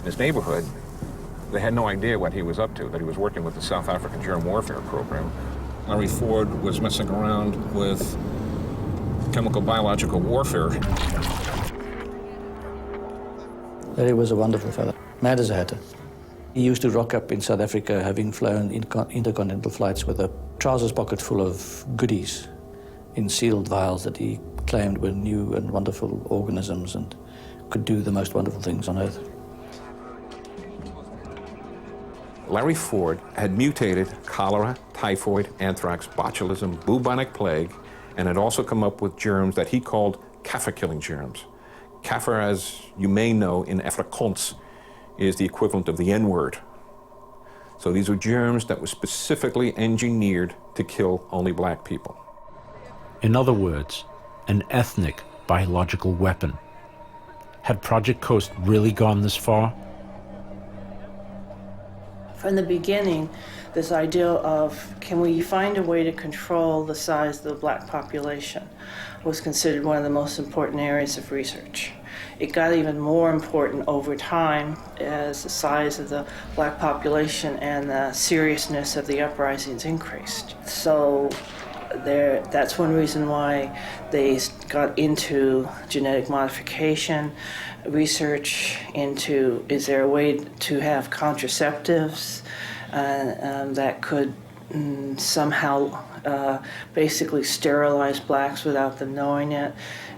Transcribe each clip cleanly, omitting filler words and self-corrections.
his neighborhood, they had no idea what he was up to, that he was working with the South African germ warfare program. Larry Ford was messing around with chemical biological warfare. Larry was a wonderful fellow, mad as a hatter. He used to rock up in South Africa, having flown intercontinental flights with a trousers pocket full of goodies in sealed vials that he claimed were new and wonderful organisms and could do the most wonderful things on Earth. Larry Ford had mutated cholera, typhoid, anthrax, botulism, bubonic plague, and had also come up with germs that he called kaffir-killing germs. Kaffir, as you may know, in Afrikaans, is the equivalent of the N-word. So these were germs that were specifically engineered to kill only black people. In other words, an ethnic biological weapon. Had Project Coast really gone this far? From the beginning, this idea of can we find a way to control the size of the black population was considered one of the most important areas of research. It got even more important over time as the size of the black population and the seriousness of the uprisings increased. So that's one reason why they got into genetic modification, research into is there a way to have contraceptives that could somehow basically sterilize blacks without them knowing it,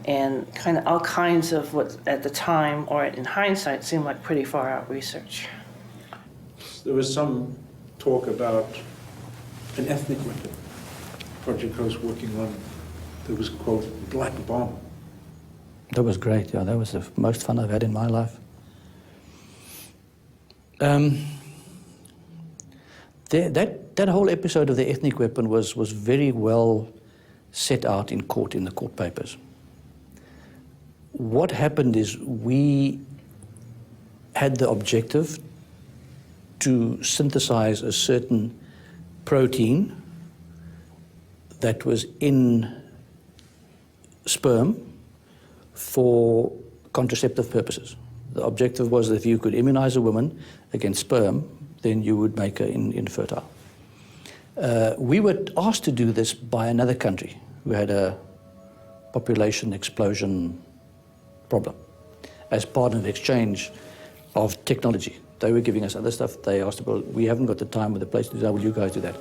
and kind of all kinds of what at the time, or in hindsight, seemed like pretty far out research. There was some talk about an ethnic weapon Project Coast working on that was, quote, black bomb. That was great, yeah, that was the most fun I've had in my life. That whole episode of the ethnic weapon was very well set out in court, in the court papers. What happened is we had the objective to synthesize a certain protein that was in sperm for contraceptive purposes. The objective was that if you could immunize a woman against sperm, then you would make her infertile. We were asked to do this by another country who had a population explosion problem as part of exchange of technology. They were giving us other stuff. They asked, well, we haven't got the time or the place to do that. Will you guys do that?